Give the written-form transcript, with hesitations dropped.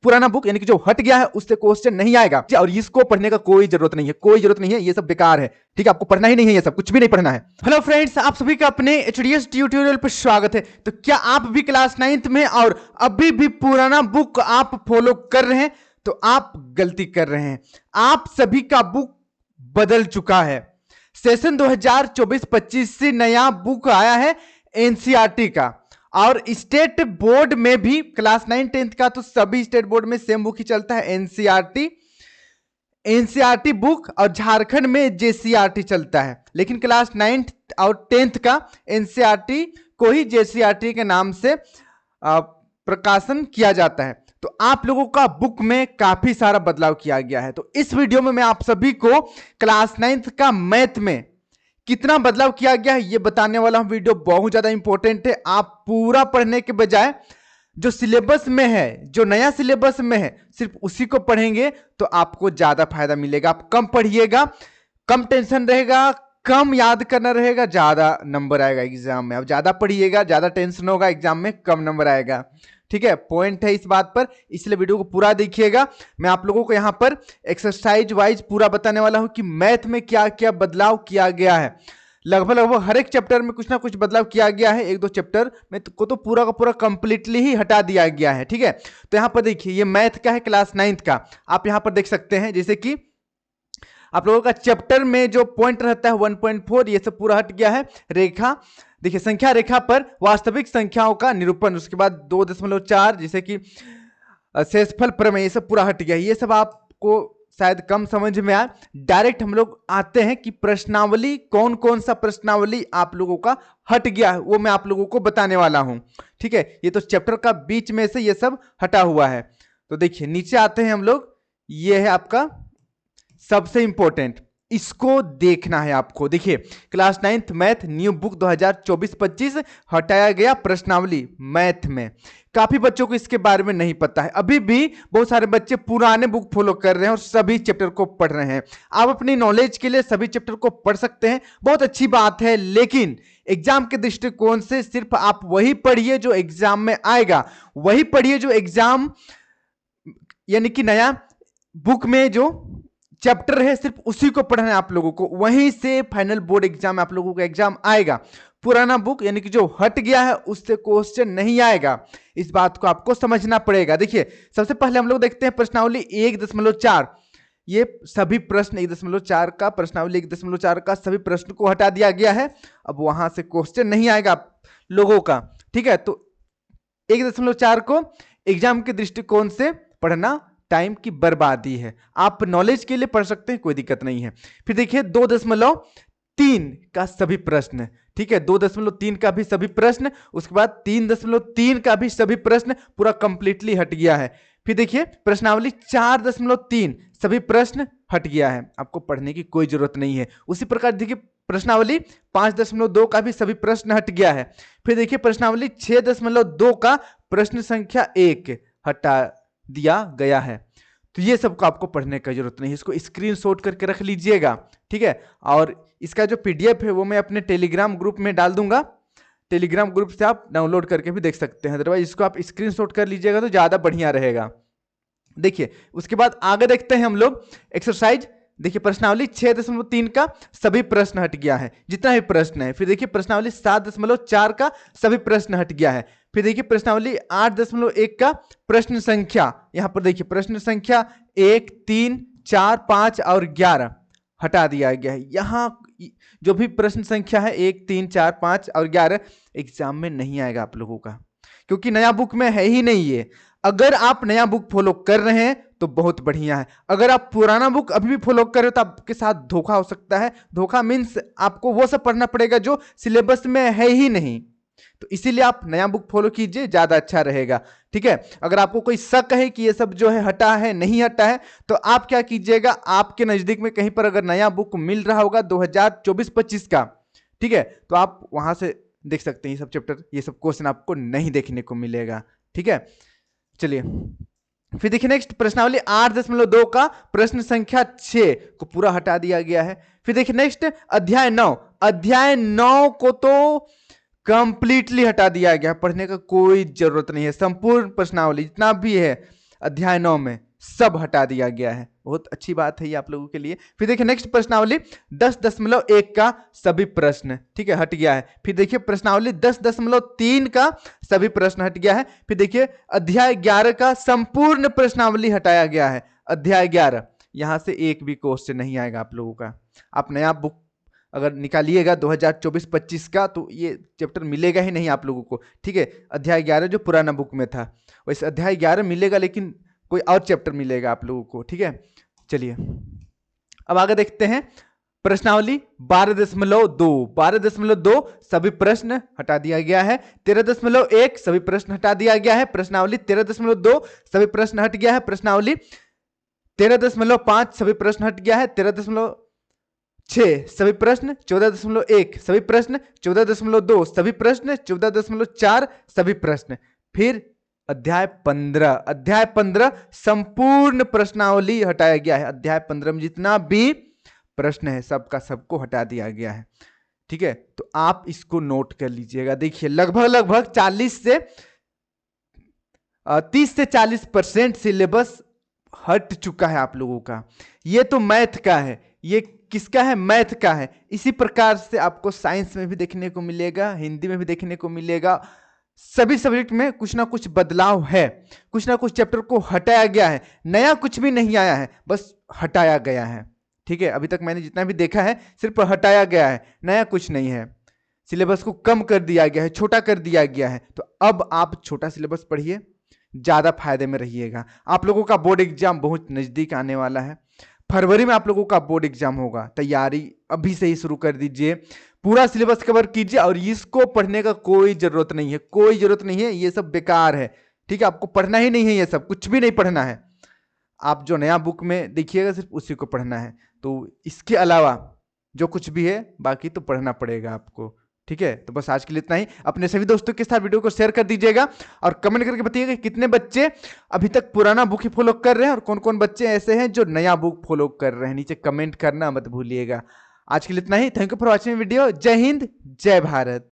पुराना बुक यानी कि जो हट गया है उससे क्वेश्चन नहीं आएगा और इसको पढ़ने का कोई जरूरत नहीं है, कोई जरूरत नहीं है, ये सब बेकार है। ठीक है, आपको पढ़ना ही नहीं है, ये सब कुछ भी नहीं पढ़ना है। हेलो फ्रेंड्स, आप सभी का अपने एचडीएस ट्यूटोरियल पर स्वागत है। तो क्या आप भी क्लास 9th में और अभी भी पुराना बुक आप फॉलो कर रहे हैं? तो आप गलती कर रहे हैं। आप सभी का बुक बदल चुका है। सेशन 2024-25 से नया बुक आया है एनसीईआरटी का, और स्टेट बोर्ड में भी क्लास 9 10th का तो सभी स्टेट बोर्ड में सेम बुक ही चलता है एनसीईआरटी बुक, और झारखंड में जेसीईआरटी चलता है। लेकिन क्लास 9th और 10th का एनसीईआरटी को ही जेसीईआरटी के नाम से प्रकाशन किया जाता है। तो आप लोगों का बुक में काफी सारा बदलाव किया गया है। तो इस वीडियो में मैं आप सभी को क्लास 9th का मैथ में कितना बदलाव किया गया है ये बताने वाला हूं। वीडियो बहुत ज्यादा इंपॉर्टेंट है। आप पूरा पढ़ने के बजाय जो सिलेबस में है, जो नया सिलेबस में है, सिर्फ उसी को पढ़ेंगे तो आपको ज्यादा फायदा मिलेगा। आप कम पढ़िएगा, कम टेंशन रहेगा, कम याद करना रहेगा, ज्यादा नंबर आएगा एग्जाम में। अब ज्यादा पढ़िएगा, ज्यादा टेंशन होगा, एग्जाम में कम नंबर आएगा। ठीक है, पॉइंट है इस बात पर, इसलिए वीडियो को पूरा देखिएगा। मैं आप लोगों को यहां पर एक्सरसाइज वाइज पूरा बताने वाला हूं कि मैथ में क्या क्या बदलाव किया गया है। लगभग हर एक चैप्टर में कुछ ना कुछ बदलाव किया गया है। एक दो चैप्टर में को तो पूरा का पूरा कंप्लीटली ही हटा दिया गया है। ठीक है, तो यहां पर देखिए, ये मैथ का है क्लास 9th का। आप यहां पर देख सकते हैं, जैसे कि आप लोगों का चैप्टर में जो पॉइंट रहता है 1.4, ये सब पूरा हट गया है। रेखा देखिए, संख्या रेखा पर वास्तविक संख्याओं का निरूपण, उसके बाद 2.4 जैसे कि शेषफल प्रमेय, ये सब पूरा हट गया। ये सब आपको शायद कम समझ में आए। डायरेक्ट हम लोग आते हैं कि प्रश्नावली, कौन कौन सा प्रश्नावली आप लोगों का हट गया है वो मैं आप लोगों को बताने वाला हूं। ठीक है, ये तो चैप्टर का बीच में से ये सब हटा हुआ है। तो देखिए, नीचे आते हैं हम लोग। ये है आपका सबसे इंपॉर्टेंट, इसको देखना है आपको। देखिए, class 9th math new book 2024-25 हटाया गया प्रश्नावली मैथ में। काफी बच्चों को इसके बारे में नहीं पता है। अभी भी बहुत सारे बच्चे पुराने बुक फॉलो कर रहे हैं और सभी चैप्टर को पढ़ रहे हैं। आप अपनी नॉलेज के लिए सभी चैप्टर को पढ़ सकते हैं, बहुत अच्छी बात है, लेकिन एग्जाम के दृष्टिकोण से सिर्फ आप वही पढ़िए जो एग्जाम में आएगा, वही पढ़िए जो एग्जाम यानी कि नया बुक में जो चैप्टर है सिर्फ उसी को पढ़ना है आप लोगों को। वहीं से फाइनल बोर्ड एग्जाम में आप लोगों का एग्जाम आएगा। पुराना बुक यानी कि जो हट गया है उससे क्वेश्चन नहीं आएगा। इस बात को आपको समझना पड़ेगा। देखिए, सबसे पहले हम लोग देखते हैं प्रश्नावली 1.4। ये सभी प्रश्न 1.4 का, प्रश्नावली 1.4 का सभी प्रश्न को हटा दिया गया है। अब वहां से क्वेश्चन नहीं आएगा आप लोगों का। ठीक है, तो 1.4 को एग्जाम के दृष्टिकोण से पढ़ना टाइम की बर्बादी है। आप नॉलेज के लिए पढ़ सकते हैं, कोई दिक्कत नहीं है। फिर देखिए 2.3 का सभी प्रश्न। ठीक है, 2.3 का भी सभी प्रश्न, उसके बाद 3.3 का भी सभी प्रश्न पूरा कंप्लीटली हट गया है। फिर देखिए प्रश्नावली 4.3 सभी प्रश्न हट गया है, आपको पढ़ने की कोई जरूरत नहीं है। उसी प्रकार देखिए प्रश्नावली 5.2 का भी सभी प्रश्न हट गया है। फिर देखिए प्रश्नावली 6.2 का प्रश्न संख्या 1 हटा दिया गया है। तो ये सबको आपको पढ़ने का जरूरत नहीं है, इसको स्क्रीनशॉट करके रख लीजिएगा। ठीक है, और इसका जो पीडीएफ है वो मैं अपने टेलीग्राम ग्रुप में डाल दूंगा। टेलीग्राम ग्रुप से आप डाउनलोड करके भी देख सकते हैं, अदरवाइज इसको आप स्क्रीनशॉट कर लीजिएगा तो ज्यादा बढ़िया रहेगा। देखिए, उसके बाद आगे देखते हैं हम लोग एक्सरसाइज। देखिए, प्रश्नावली 6.3 का सभी प्रश्न हट गया है, जितना भी प्रश्न है। फिर देखिए प्रश्नावली 7.4 का सभी प्रश्न हट गया है। फिर देखिए प्रश्नावली 8.1 का प्रश्न संख्या, यहां पर देखिए प्रश्न संख्या 1, 3, 4, 5 और 11 हटा दिया गया है। यहां जो भी प्रश्न संख्या है 1, 3, 4, 5 और 11 एग्जाम में नहीं आएगा आप लोगों का, क्योंकि नया बुक में है ही नहीं ये। अगर आप नया बुक फॉलो कर रहे हैं तो बहुत बढ़िया है। अगर आप पुराना बुक अभी भी फॉलो कर रहे हो तो आपके साथ धोखा हो सकता है। धोखा मीन्स आपको वो सब पढ़ना पड़ेगा जो सिलेबस में है ही नहीं। तो इसीलिए आप नया बुक फॉलो कीजिए, ज्यादा अच्छा रहेगा। ठीक है, अगर आपको कोई शक है कि ये सब जो है हटा है नहीं हटा है, तो आप क्या कीजिएगा, आपके नजदीक में कहीं पर अगर नया बुक मिल रहा होगा 2024-25 का, ठीक है, तो आप वहां से देख सकते हैं। ये सब चैप्टर, ये सब क्वेश्चन आपको नहीं देखने को मिलेगा। ठीक है, चलिए फिर देखिए नेक्स्ट प्रश्नावली 8.2 का प्रश्न संख्या 6 को पूरा हटा दिया गया है। फिर देखिए नेक्स्ट अध्याय 9, अध्याय 9 को तो कंप्लीटली हटा दिया गया, पढ़ने का कोई जरूरत नहीं है। संपूर्ण प्रश्नावली जितना भी है अध्याय 9 में सब हटा दिया गया है। बहुत अच्छी बात है ये आप लोगों के लिए। फिर देखिए नेक्स्ट प्रश्नावली 10.1 का सभी प्रश्न, ठीक है, हट गया है। फिर देखिए प्रश्नावली 10.3 का सभी प्रश्न हट गया है। फिर देखिए अध्याय 11 का संपूर्ण प्रश्नावली हटाया गया है। अध्याय 11 यहां से एक भी क्वेश्चन नहीं आएगा आप लोगों का। आप नया बुक अगर निकालिएगा 2024-25 का तो ये चैप्टर मिलेगा ही नहीं आप लोगों को, ठीक है। अध्याय 11 जो पुराना बुक में था वैसे अध्याय 11 मिलेगा, लेकिन कोई और चैप्टर मिलेगा आप लोगों को, ठीक है। चलिए अब आगे देखते हैं प्रश्नावली 12.2 सभी प्रश्न हटा दिया गया है। 13.1 सभी प्रश्न हटा दिया गया है। प्रश्नावली 13.2 सभी प्रश्न हट गया है। प्रश्नावली 13.5 सभी प्रश्न हट गया है। 13.6 सभी प्रश्न। 14.1 सभी प्रश्न। 14.2 सभी प्रश्न। 14.4 सभी प्रश्न। फिर अध्याय 15 संपूर्ण प्रश्नावली हटाया गया है। अध्याय 15 में जितना भी प्रश्न है सबका सबको हटा दिया गया है, ठीक है। तो आप इसको नोट कर लीजिएगा। देखिए लगभग 30 से 40% सिलेबस हट चुका है आप लोगों का। ये तो मैथ का है, ये किसका है? मैथ का है। इसी प्रकार से आपको साइंस में भी देखने को मिलेगा, हिंदी में भी देखने को मिलेगा। सभी सब्जेक्ट में कुछ ना कुछ बदलाव है, कुछ ना कुछ चैप्टर को हटाया गया है। नया कुछ भी नहीं आया है, बस हटाया गया है, ठीक है। अभी तक मैंने जितना भी देखा है सिर्फ हटाया गया है, नया कुछ नहीं है। सिलेबस को कम कर दिया गया है, छोटा कर दिया गया है। तो अब आप छोटा सिलेबस पढ़िए, ज्यादा फायदे में रहिएगा। आप लोगों का बोर्ड एग्जाम बहुत नजदीक आने वाला है। फरवरी में आप लोगों का बोर्ड एग्जाम होगा। तैयारी अभी से ही शुरू कर दीजिए, पूरा सिलेबस कवर कीजिए। और इसको पढ़ने का कोई जरूरत नहीं है, कोई जरूरत नहीं है, ये सब बेकार है, ठीक है। आपको पढ़ना ही नहीं है, ये सब कुछ भी नहीं पढ़ना है। आप जो नया बुक में देखिएगा सिर्फ उसी को पढ़ना है। तो इसके अलावा जो कुछ भी है बाकी तो पढ़ना पड़ेगा आपको, ठीक है। तो बस आज के लिए इतना ही। अपने सभी दोस्तों के साथ वीडियो को शेयर कर दीजिएगा और कमेंट करके बताइएगा कितने बच्चे अभी तक पुराना बुक ही फॉलो कर रहे हैं और कौन कौन बच्चे ऐसे हैं जो नया बुक फॉलो कर रहे हैं। नीचे कमेंट करना मत भूलिएगा। आज के लिए इतना ही। Thank you for watching video. जय हिंद, जय भारत।